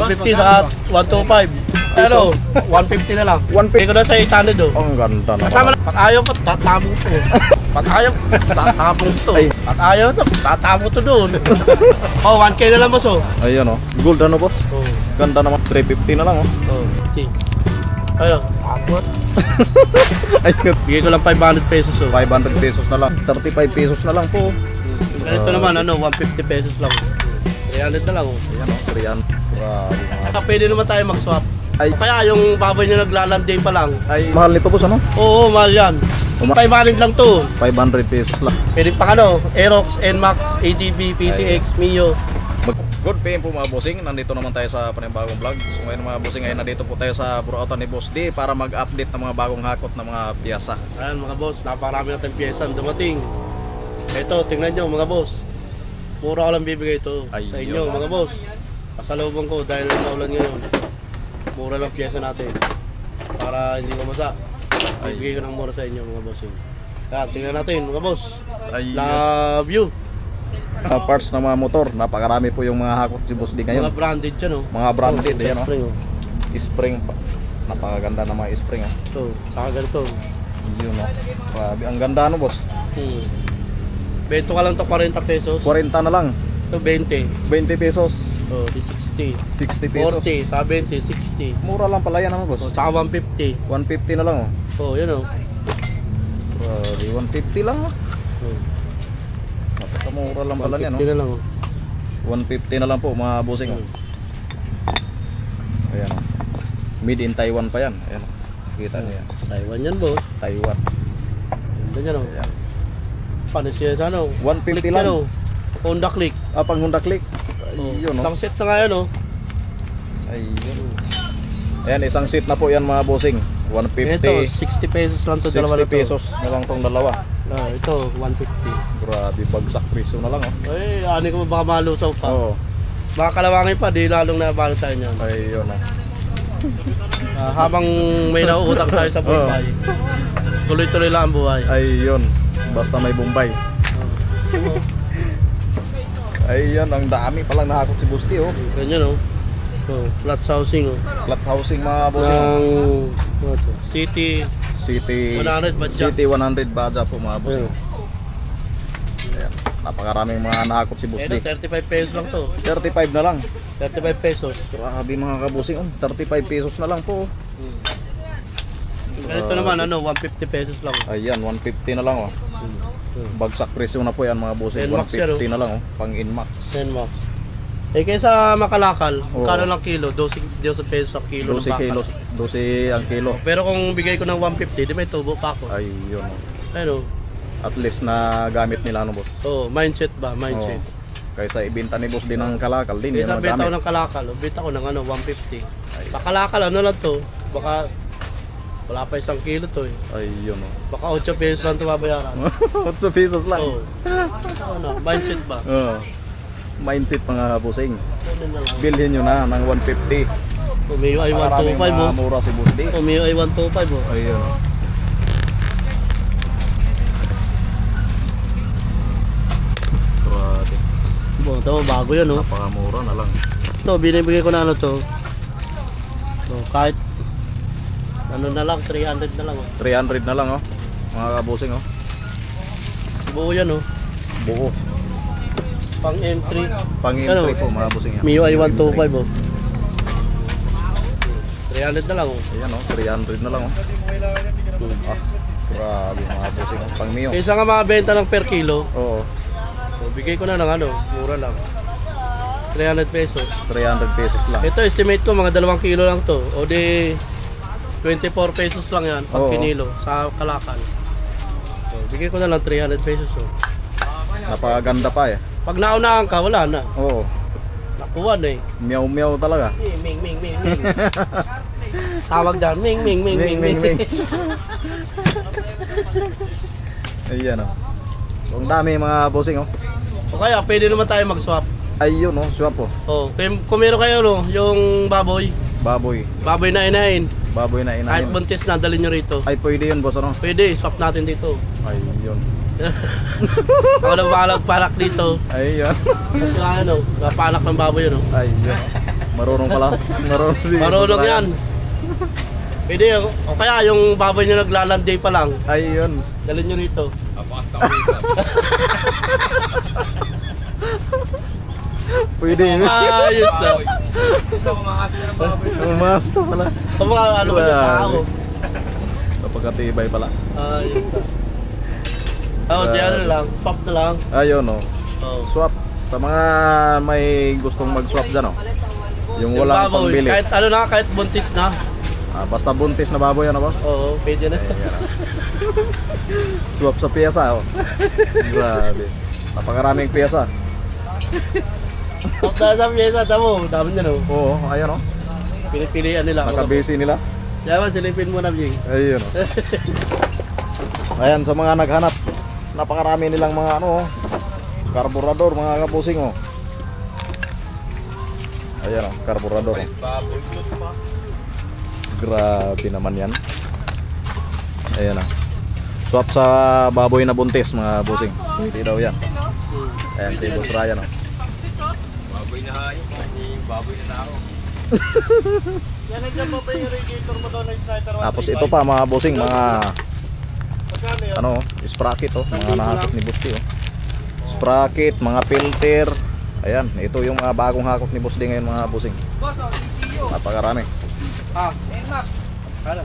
150 sa 125. Ano, 150 na lang. 150. Hindi ko na sa 800 oh. Ang ganda na. Kasama na, pag ayaw ko, tatamo to. Pag ayaw, tatamo to. Ay. Pag ayaw to, tatamo to doon. Oh, 1K na lang boss oh. Ayan oh. Gold ano boss? Oh, Ganda naman. 350 na lang oh. oh, 50. Ayun, takot. Ayun. Bigay ko lang 500 pesos oh. 500 pesos na lang. 35 pesos na lang po. Ganito naman, ano, 150 pesos lang. 300 na lang oh. Ayan oh. 300. Grabe mga. Pwede naman tayo mag-swap. Ay. Kaya yung baboy niya naglalandi pa lang. Ay. Mahal nito boss ano? Oo, mahal yan. 500 lang to. 500 pesos lang. Pwede pa ano, Aerox, NMAX, ADB, PCX, Mio. Good PM po mga bossing, nandito naman tayo sa panibagong vlog. So ngayon mga bossing, ngayon nandito po tayo sa Burautan ni Boss D para mag-update ng mga bagong hakot ng mga piyasa. Ayan mga boss, napakarami natin piyesa dumating. Ito, tingnan nyo mga boss. Mura ko lang bibigay ito sa inyo mga boss. Pasalubong ko dahil naulan ngayon. Mura lang piyesa natin. Para hindi mamasa. Bibigay ko ng mura sa inyo mga bossing. Ayan, tingnan natin mga boss. Love you! Parts ng mga motor, napakarami po yung mga hakot si Boss D ngayon. Mga branded yan oh. Mga branded, yan spring, oh. Spring pa. Napakaganda ng mga spring oh. Ito, saka ganito. Yun oh. Grabe, ang ganda ano boss. Bento ka lang to 40 pesos. 40 na lang. Ito 20. 20 pesos. Oh, di 60. 60 pesos. 40, sa 20, 60. Mura lang pala yan ano boss. Oh, tsaka 150. 150 na lang oh. Oh, yun oh. Grabe, 150 lang oh. Napakamura lang pala yan 150 na lang oh. 150 na lang po mga bossing oh. Ayan oh. Made in Taiwan pa yan. Ayan oh. Kita niyo yan. Taiwan yan boss. Taiwan. Ganda yan oh. Ayan. Paano siya sa ano? 150 Click lang. yan, oh. Honda Click. Pang Honda Click. Oh. Ayun oh. Isang set na nga yan oh. Ayun. Ayan, isang seat na po yan mga bossing. 150. Ito, 60 pesos lang to, dalawa 60 na to. pesos na lang tong dalawa. Ah, ito, 150. Grabe, bagsak presyo na lang oh. Ay, ano ko baka malusaw pa. Oo. Baka kalawangin pa, di lalong nabalot tayo niyan. Ayun oh. Habang may nauutang tayo sa buhay, tuloy-tuloy lang ang buhay. Ayun. Basta may Bombay. Ayun, ang dami palang nahakot si Boss D oh. Ganyan oh. Oh, flat housing oh. Flat housing mga bossing. Ng ano to? City City 100 Badja. City 100 Badja po mga bossing. Ayun. Ayan. Napakaraming mga nahakot si Boss Ito, D. 35 pesos lang to. 35 na lang. 35 pesos. Grabe mga kabusing oh. 35 pesos na lang po. Ganito naman, ano, 150 pesos lang. Ayan, 150 na lang oh. Bagsak presyo na po yan mga bossing. Nmax yan, 150 na lang oh. Pang Inmax. 10 max. Eh kaysa makalakal, Oo. kano lang kilo? 12 pesos ang kilo 12 ng kilos. bakas. 12 ang kilo. Pero kung bigay ko ng 150, di may tubo pa ako. Ayun oh. Ano? At least na gamit nila no boss. Oh, mindset ba? Mindset. Kaysa ibenta ni Boss din ng kalakal din yan Kaysa benta ko magamit. ng kalakal, benta ko ng ano, 150. Sa kalakal, ano lang to? Baka wala pa 1 kilo to eh. Ayun oh. Baka 8 pesos lang ito babayaran. 8 pesos lang. Oh. Ano, mindset ba? Oo. Mindset mga bossing. Ano na lang. Bilhin nyo na ng 150. Umiyo ay 125 oh. mura si Boss D. Umiyo ay 125 oh. Ayun. Grabe. Ito, bago yan oh. Napakamura na lang. Ito, binibigay ko na ano to. So, kahit ano na lang, 300 na lang oh. 300 na lang oh. Mga kabusing oh. Buo yan oh. Buo. Pang M3. Pang Ano? entry po mga busing yan. Mio ay 125 oh. 300 na lang oh. Ayan oh. 300 na lang oh. Ah. Grabe mga busing oh. Pang Mio. Kaysa nga makabenta ng per kilo, Oo. so, bigay ko na ng ano, mura lang. 300 pesos. 300 pesos lang. Ito, estimate ko mga 2 kilo lang to. O di 24 pesos lang yan pag Oo. kinilo sa kalakal. So, bigay ko na lang 300 pesos oh. Napakaganda pa eh. Pag naunahan ka, wala na. Oo. Nakuha na eh. Meow meow talaga. Ming, ming, ming, ming. Tawag dyan, ming, ming, ming, ming, ming. Ayan oh. So, ang dami mga bossing oh. O kaya, pwede naman tayo mag-swap. Ayun oh. Swap oh. O, kung meron kayo no, yung baboy. Baboy. Baboy na inahin. Baboy na Kahit inahin. buntis na, dalhin nyo rito. Ay pwede yun boss ano. Pwede, swap natin dito. Ayun. Ako na palak dito. Ayun. Kasi ano, napanak ng baboy yun. Ayun. Marunong pala. Marunong si Marunong Boss yan. Pwede, o kaya yung baboy nyo naglalandi pa lang, Ayun. dalhin nyo rito. Pwede yun. Ayos ah. Umasta pala. Ang mga ano ba yung tao? Napagkatibay pala. Ayos ah. Oh, di ano lang, swap na lang. Ayun oh. Oh. Swap. Sa mga may gustong mag-swap dyan oh. Yung walang baboy, pangbili. kahit ano na, kahit buntis na. Basta buntis na baboy ano ba? Oo, pwede na. Swap sa piyesa oh. Grabe. Napakaraming piyesa. Swap na sa pyesa, tamo, dami nyo no. Oo, ayun oh. Pinipilian nila. Nakabisi nila. Yaman, silipin mo na, Bing. Ayun oh. Ayan sa mga naghanap. Napakarami nilang mga ano oh. Karburador, mga kapusing oh. Ayan oh, karburador. Grabe naman yan. Ayan oh. Swap sa baboy na buntis mga busing. Hindi daw yan. Ayan si Boss Ryan oh. Baboy na hayo, baboy na nao. Yan ang pa yung radiator mo doon na sniper. Tapos ito pa mga busing, mga ano, sprocket oh, mga nahakot ni Boss D oh. Sprocket, mga filter. Ayan, ito yung mga bagong hakot ni Boss D ngayon mga busing. Boss, ECU. Napakarami. Ah, Enmax. kala.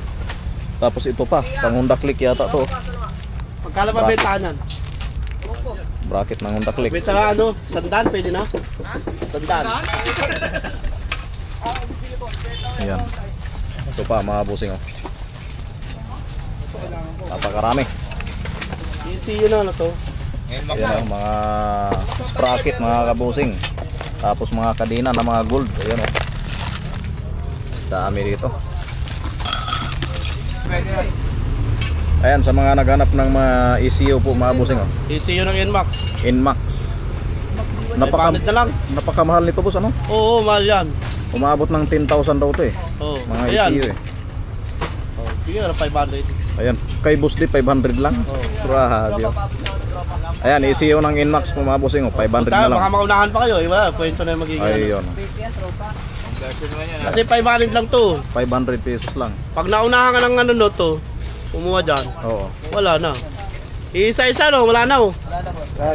Tapos ito pa, pang Honda Click yata to. Pagkala ba bentanan? Bracket ng Honda Click. Benta ano, sandan, pwede na? Sandan. Ayan. Ito pa mga busing oh. Napakarami. Easy yun ano to. Ayan oh, mga sprocket mga kabusing. Tapos mga kadena na mga gold. Ayan oh. Dami dito. Ayan sa mga naghanap ng mga ECU po mga busing oh. Easy yun ang Inmax. Inmax. Panit na lang. Napakamahal nito boss ano? Oo, mahal yan. Umabot ng 10,000 daw to eh. Oo, Mga ayan. ECU eh. Oh, sige na, 500. Ayan, kay Boss D 500 lang. Oh. Grabe oh. Ayan, ECU ng Inmax po mga busing oh. 500 Punta, na lang. baka maunahan pa kayo. Wala, kwento na yung magiging ano. Ayun. Kasi 500 lang to. 500 pesos lang. Pag naunahan ka ng ano no to, kumuha dyan, Oo. wala na. Isa-isa no, wala na oh.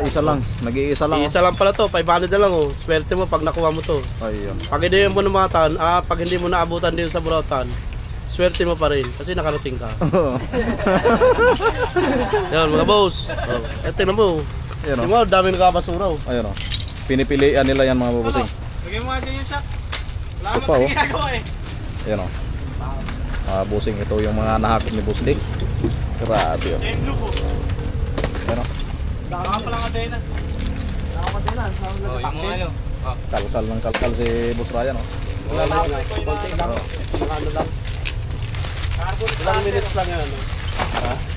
Isa lang, nag-iisa lang. Isa lang pala to, 500 na lang oh. Swerte mo pag nakuha mo to. Ayun. Pag hindi mo namatan, pag hindi mo naabutan din sa Burautan, swerte mo pa rin kasi nakarating ka. Yan mga boss. Oh, tingnan mo. Ayun Tingnan mo, dami nakabasura oh. Ayun oh. Pinipilian nila yan mga babusing. Lagyan mo nga dyan yung shock. Wala Ito mo pa oh. ginagawa eh. Ayun oh. Busing ito yung mga nahakot ni Boss D. Grabe oh. Yung blue po. Ayun oh. Baka pala nga din na. Oh, yung mga ano. Kalkal ng kalkal si Boss Ryan oh. Wala lang yun. Konti lang. Mga ano lang. Ilang minutes lang yan ano.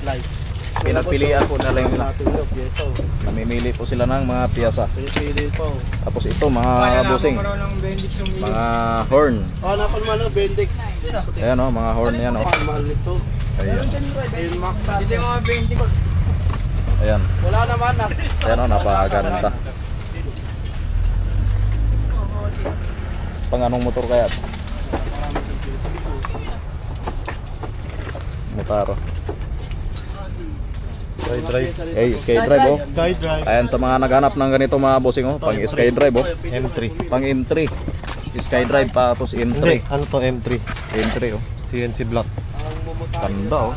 Live. Pinagpilian po nila yung Natin yun, piyesa oh. namimili po sila ng mga piyasa. Pinipili po. Tapos ito mga busing, mga horn. Oh, napalman ng Bendic. Ayan oh, mga horn yan oh. Ang mahal nito. Ayan. Inmax. Hindi mga 20. Ayan. Wala naman na. Ayan oh, napakaganda. Pang anong motor kaya? Motaro. Skydrive. Hey, Skydrive oh. Skydrive. Ayan sa mga naghanap ng ganito mga bossing oh, pang Skydrive oh. M3. Pang M3. Skydrive pa tapos Hindi, M3. ano to M3? M3 oh. CNC block. Ganda oh.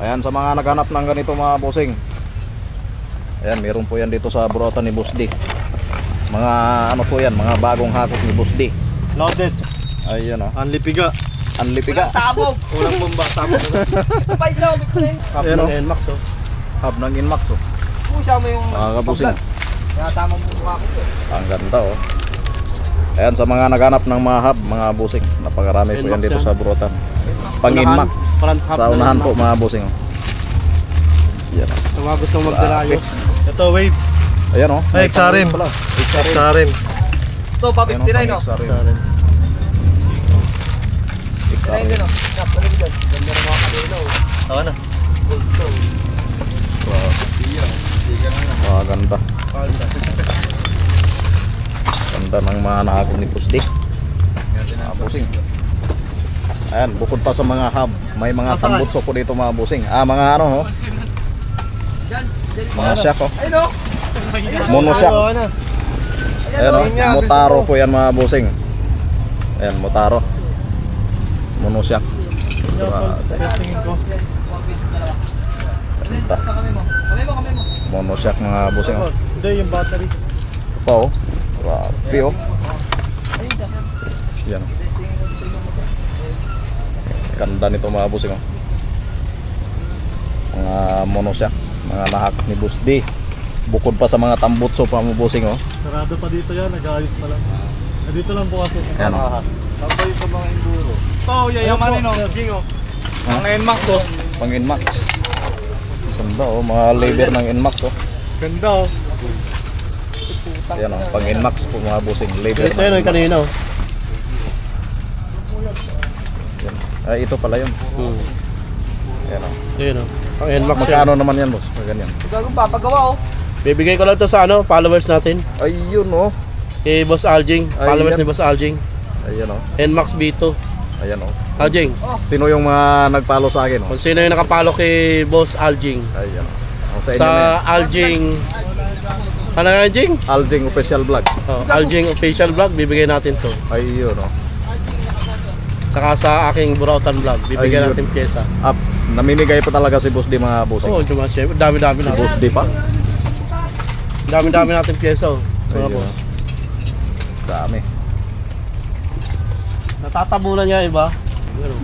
Ayan sa mga naghanap ng ganito mga bossing. Ayan, meron po yan dito sa Burautan ni Boss D. Mga ano po yan, mga bagong hakot ni Boss D. Loaded. Ayan oh. Anlipiga. Anlipiga. Sabog. Ulang bomba, tama ko. Paisa, bigyan. Hap Ayan, ng oh. Inmax oh. Hub ng Inmax oh. Pusa mo yung Mga kabusing. Kasama mo mukha ko. Ang ganda oh. Ayan sa mga naghanap ng mga hub, mga busing. Napakarami po yan Inmax dito yan. sa Burautan. Pang Inmax. Front hub Sa na unahan Inmax. po mga busing oh. Yan oh. Sa mga gustong magdirayo. Ito wave. Ayan oh. Ay, XRM. Pala. XRM. Ito, Ayan oh, pa 59 pang no? XRM. XRM. Ayun din XRM. no. Kapalin dyan. Ganda ng mga kanila oh. Saka na. Wow. Ganda. Ganda ng mga nakakot ni Boss D. Mga bossing. Ayan, bukod pa sa mga hub, may mga tambutso po dito mga bossing. Mga ano ho? Mga shock ho. Mono shock. Ayan ho, Motaro po yan mga bossing. Ayan, Motaro. Mono shock. Ganda. Mono shock mga bossing ho. Hindi, yung battery. Ito pa oh. Grabe oh. Yan. Ganda nito mga bossing oh. Mga monoshock, mga nahak ni Boss D. Bukod pa sa mga tambutso pa mga bossing oh. Sarado pa dito yan, nag-ayos pa lang. Dito lang po kasi. Yan oh. Tapos sa mga enduro. Oh, yayamanin o. Jingo. Ang NMAX oh. Pang Inmax. Ganda oh, mga labor ng Inmax oh. Ganda oh. Yan oh, pang Inmax po mga bossing. Labor Ito yun, kanina. Oh. Yan. Ay, ito pala yun. Yan oh. Ayun oh. Ang NMAX yun. Magkano naman yan boss? Ganyan. Gagawin papagawa oh. Bibigay ko lang to sa ano, followers natin. Ayun oh. Kay Boss Aljing. Followers Ayan. ni Boss Aljing. Ayan oh. NMAX B2. Ayan oh. Aljing. Sino yung mga nagpalo sa akin oh? Kung sino yung nakapalo kay Boss Aljing. Ayan oh. Ang sa inyo Sa na yan. Aljing. Ano nga Aljing? Aljing official vlog. Oh, Aljing official vlog, bibigay natin to. Ayun oh. Saka sa aking Burautan vlog, bibigyan Ayun. natin pyesa. Up, namimigay pa talaga si Boss D mga bossing. Oo, oh, syempre, dami-dami Si natin. Boss D pa. Dami-dami natin pyesa oh. Mga Ayun. boss. Dami. Natatabunan niya iba. Pero,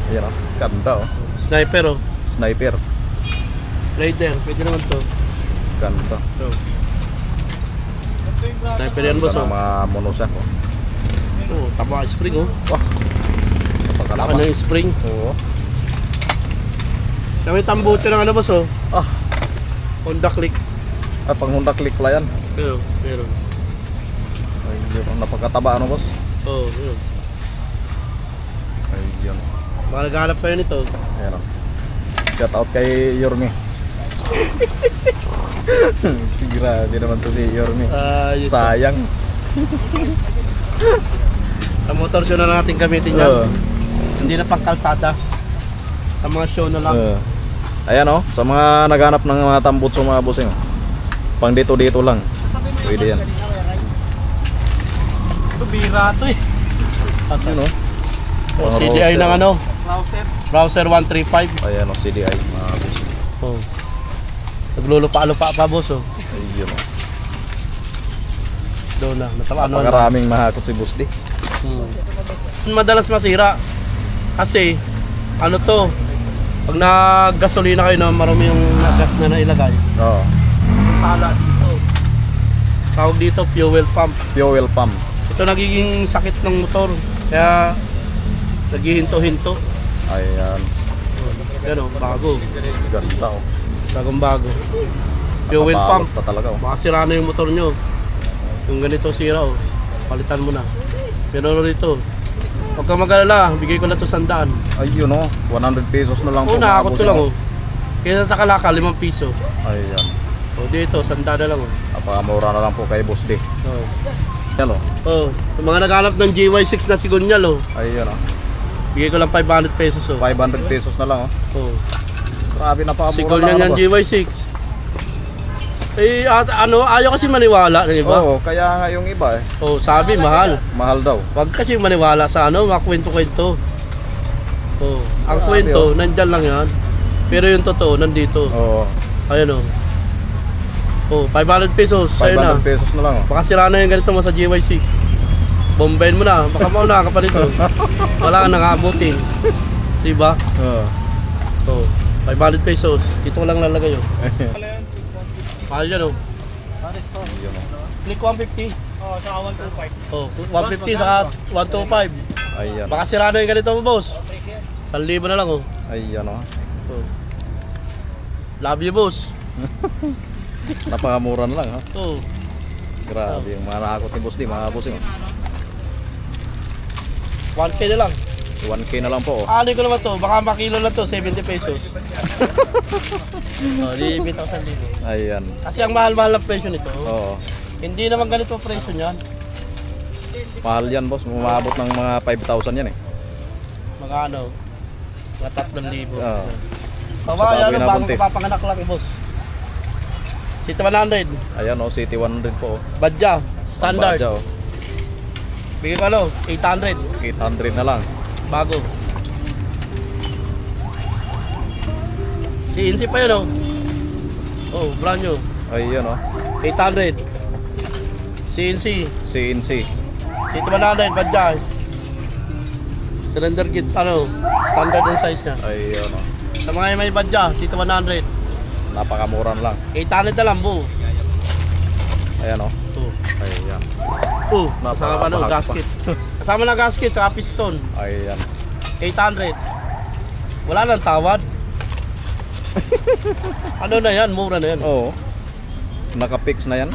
Ayan oh. Ganda oh. sniper oh. Sniper. Raider, pwede naman to. Ganda. Sniper yan boss Ganda oh. ng mga monoshock oh. Oh, tama spring oh. Wah. Tama Napakalaman. ng spring. Oo. Kami tambuto ng ano boss oh. Ah. Honda Click. Ay, pang Honda Click pala yan. Pero. Ayun. Napagkataba ano boss? Oh, yun. Ayun. Baka naghahanap pa yun ito. Ayan oh. Shout out kay Yormi. Grabe naman to si Yormi. Yes, Sayang. sa motor show na natin gamitin yan. Oo. Hindi na pang kalsada. Sa mga show na lang. Ayan oh, sa mga naghanap ng mga tambutso mga bossing oh. Pang dito lang. Pwede yan. Ito bira to eh. Yun oh. Oh, CDI ng ano? Browser. Browser 135. Ayan oh, CDI mga bossing. Oh. Naglulupa-lupa pa boss oh. Ayun oh. Doon na. Ano na. Napakaraming mahakot si Boss D. Madalas masira. Kasi ano to? Pag naggasolina kayo na marami yung gas na nailagay. Oo. Sala dito. Tawag dito fuel pump. Fuel pump. Ito nagiging sakit ng motor. Kaya naghihinto-hinto. Ayan. Yan oh, bago. Ganda oh. Bagong bago. Fuel pump. Nakabalot pa talaga oh. Baka sira na yung motor nyo. Yung ganito sira oh. Palitan mo na. Pero rito. Huwag kang mag-alala. Bigay ko na ito 100. Ayun oh. 100 pesos na lang Oo, po, mga nakakot ko bossing, lang oh. Kaysa sa Kalaka, 5 piso. Ayan. O dito, 100 na lang oh. Napakamura na lang po kay Boss D. Oh. Yan oh. Oh, yung mga naghanap ng GY6 na sigunyal oh. Ayun oh. Bigay ko lang 500 pesos oh. 500 pesos na lang oh. Oh. Grabe, napakamura Sigol lang yan boss. GY6. Eh, ano, ayaw kasi maniwala ng iba. Oo, kaya nga yung iba eh. Oh, sabi, mahal. Mahal daw. Wag kasi maniwala sa ano, mga kwento-kwento. Oh, ang Grabe, kwento, oh. nandyan lang yan. Pero yung totoo, nandito. Oo. Ayan oh. Oh, 500 pesos, sa'yo na. 500 pesos na lang oh. Baka sira na yung ganito mo sa GY6. Bombayin mo na, baka mauna ka pa dito. Wala ka nakabutin. Diba? Oo. Oh, 500 pesos. Dito ko lang lalagay oh. Mahal yan oh. Ayun oh. Click 150. Oh, saka 125. Oh, 150 sa 125. Ayan. Baka sira na yung ganito mo, boss. 1,000 na lang oh. Ayan oh. Oh. Love you, boss. Napakamura na lang ha. Oh. Grabe yung mga nakakot ni Boss D, mga bossing oh. 1K na lang. 1K na lang po oh. Ano ko naman to, baka makilo lang to, 70 pesos. Oh, liipit ako sa libo. Ayan. Kasi ang mahal-mahal ng presyo nito. Oo. Hindi naman ganito ang presyo niyan. Mahal yan boss, umabot ng mga 5,000 yan eh. Mga ano, mga 3,000. Oo. Baba, Sa yan, baboy na bagong buntis. kapapanganak lang, boss. City 100, Ayan oh, City 100 po oh. Badja, standard. Badja, oh. Bigay ko ano, 800, 800 na lang. bago. Si Insi pa yun, oh. Oh, brand new, Ayan oh, 800. Si Insi, CNC. City 100, Badja. Surrender kit, ano, standard ang size niya. Ayan oh, Sa mga may Badja, City 100, napakamura na lang. 800 na lang, bu. Ayan oh, Oh. ayan. Kasama pa no, Napakahal pa. gasket. Kasama na gasket, saka piston. Ayan. 800. Wala nang tawad. Ano na yan? Mura na yan. Oo. Naka-fix na yan.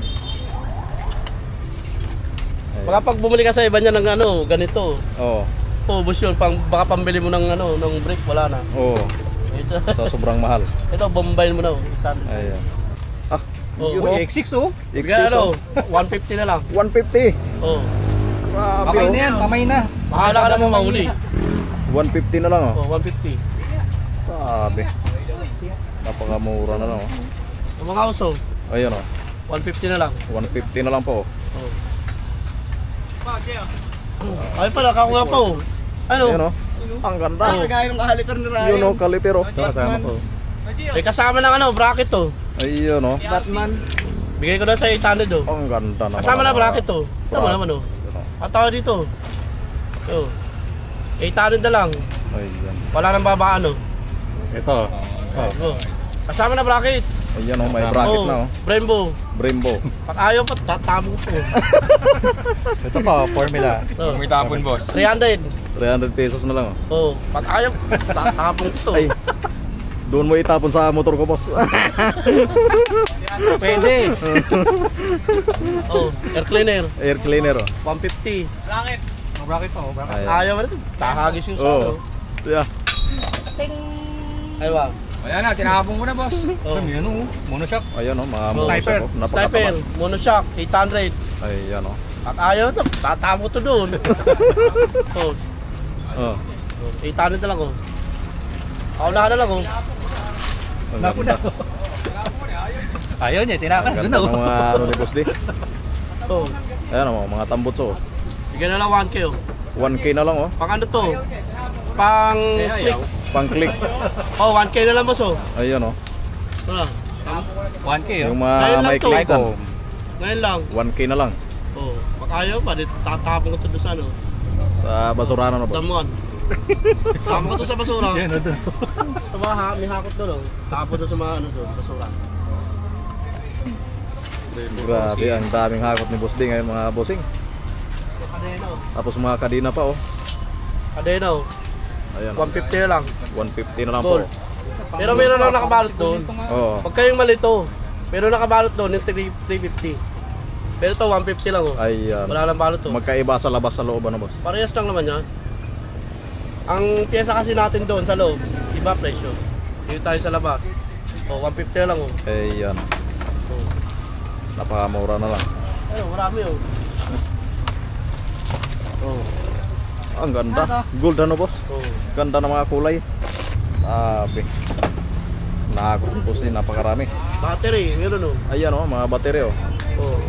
Baka pag bumili ka sa iba niya ng ano, ganito. Oo. Ubus yun, baka pambili mo ng ano, ng brick, wala na. Oo. Ito, So sobrang mahal. ito bombayin mo na. 800. Ayan. Ah, Oh, yun oh. X6 oh. Bigyan ano, 150 na lang. 150. Oh. Grabe Pamay oh. na yan, pamay na. Bahala ka naman mahuli. 150 na lang oh. Oh, 150. Grabe. Napakamura na lang oh. Ang mga uso, Ayan oh. 150 na lang. 150 na lang po. Oh. Ay pala, kakuha pa oh. Ano? Ayan oh. Ang ganda. Kagaya ng kahalikan ni Ryan. Yun oh, kaliper oh. Batman. May kasama ng ano, bracket to. Ayun oh. Batman. Bigay ko na sa 800 oh. Ang ganda naman. Kasama na bracket to. Ito mo naman oh. Yun, oh. Patawa dito. Oh. 800 na lang. Ayan. Wala nang babaan oh. Ito. Oh. Kasama na bracket. Ayan oh, may bracket Oh, na oh. Brembo. Brembo. Pag ayaw pa, tatabo ko. Ito pa, formula. Oh. May tapon boss. 300. 300 pesos na lang oh. Oh. Pag ayaw, tatabo ko. Ay. Doon mo itapon sa motor ko boss. Pwede. Oh. Air cleaner. Air cleaner oh. 150. Bracket. Oh, bracket pa, oh, bracket. Ayan. Ayaw mo na ito. Tahagis yung Oh. solo. Yeah. Ay ba? Wala na, tinahapon ko na boss. Oh. Yan oh, monoshock. Ayan oh, mga Oh. Sniper. motorcycle, oh. Sniper. Napakataba. Monoshock. 800. Ayan oh. Pag ayaw ito, tatabo to doon. Oh. Oh. 800 na lang oh. Kaulahan na lang oh. Ang Napo ganda. na. Ayaw niya, Ang tinakan. ganda ng mga ano ni Boss D. Oh. Ayan oh, mga tambutso oh. Bigyan na lang 1K oh. 1K na lang oh. Pang ano to? Pang click. Pang click. Oh, 1K na lang boss oh. Ayan oh. Wala. 1K Yung Ngayon mga lang may to. click dyan. Ngayon lang. 1K na lang. Oh, pag ayaw pa, di tatapon ko to doon sa ano. Sa basurahan na boss. Damuan. Sama ko to sa basura. Yan, doon. Sa mga may hakot doon oh. Tapon doon sa mga ano doon, basura. Grabe, ang daming hakot ni Boss D ngayon mga bossing. Kadena oh. Tapos mga kadina pa oh. Kadena oh. Ayan. 150 na lang. 150 na lang Gold. po. Pero meron na nakabalot doon. Oo. Huwag kayong malito. Pero nakabalot doon yung 350. Pero to 150 lang oh. Ayan. Wala lang balot to. Magkaiba sa labas sa loob ano boss? Parehas lang naman yan. Ang pyesa kasi natin doon sa loob, iba presyo. Dito tayo sa labas. Oh, 150 na lang oh. Ayan. Oh. Napakamura na lang. Ayun, marami oh. Oh. Ang ganda. Gold ano boss? Oh. Ganda ng mga kulay. Sabi. Nakakot boss din, napakarami. Battery, meron oh. Ayan oh, mga baterya oh. Oh.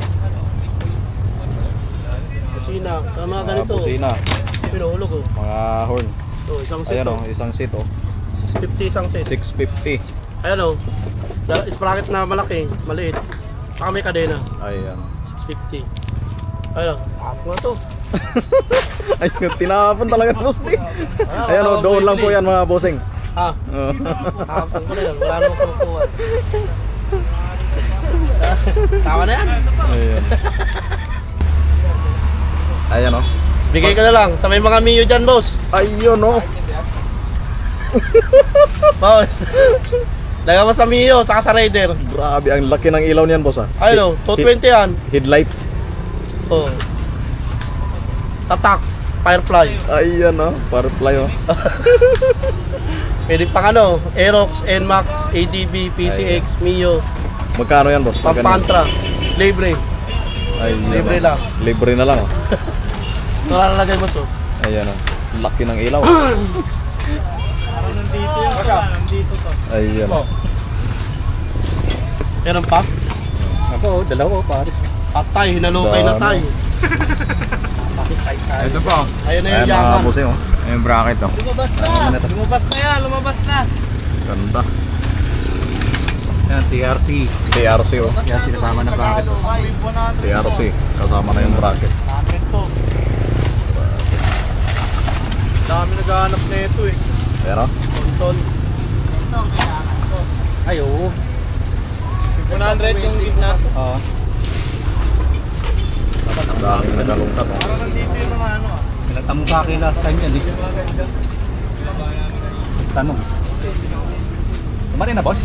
Kusina, sa mga Mga ganito. busina, Pinuhulog oh. mga horn. Oh, isang set Ayan oh. oh, isang seat oh. 650 isang set. 650. Ayan oh. Sprocket na malaki, maliit. Saka may kadena. Ayan. 650. Ayun, tapos nga to. Ay, tinapon talaga ng boss din. Ah, Ayan oh, wala doon akong lang po bibili. yan mga bossing. Ha? Oh. Tapos ko na yun, wala namang kumukuha. Tawa na yan. Ayan. Ayan oh. Bigay ko na lang sa may mga Mio dyan, boss. Ayun oh. Boss. Lagyan mo sa Mio, saka sa Raider. Grabe, ang laki ng ilaw niyan boss ah. Ayun o, 220 yan. Headlight. Oh. Tatak, Firefly. Ayan oh, firefly oh. Pwede pang ano, Aerox, NMAX, ADB, PCX, Mio, Magkano yan boss? Pag ganyan? Pampantra, Libre. Ayun, Libre oh. lang. Libre na lang oh. Ito lalagay boss oh. Ayan o. Laki ng ilaw. Parang nandito yung nandito to. Ayan o. Meron pa? Ako, dalawa pares. Patay, hinalukay na Dami. tayo. Ito pa. Ayun na Ayan yung mga yaman. bossing o. Yung bracket to. Lumabas na! Lumabas na yan, lumabas na. Ganda. Yan, TRC. TRC o. Yan, sinasama na bracket. TRC. Kasama na yung bracket. Bracket to. Dami naghahanap na ito eh. Ayan o. Console. Ay, oo. 100 yung gitna. Oo. Ang daming nagalungkat o. Parang nandito yung mga ano ah. Pinagtamong sa akin last time yan eh. Tanong. Kumarin na boss?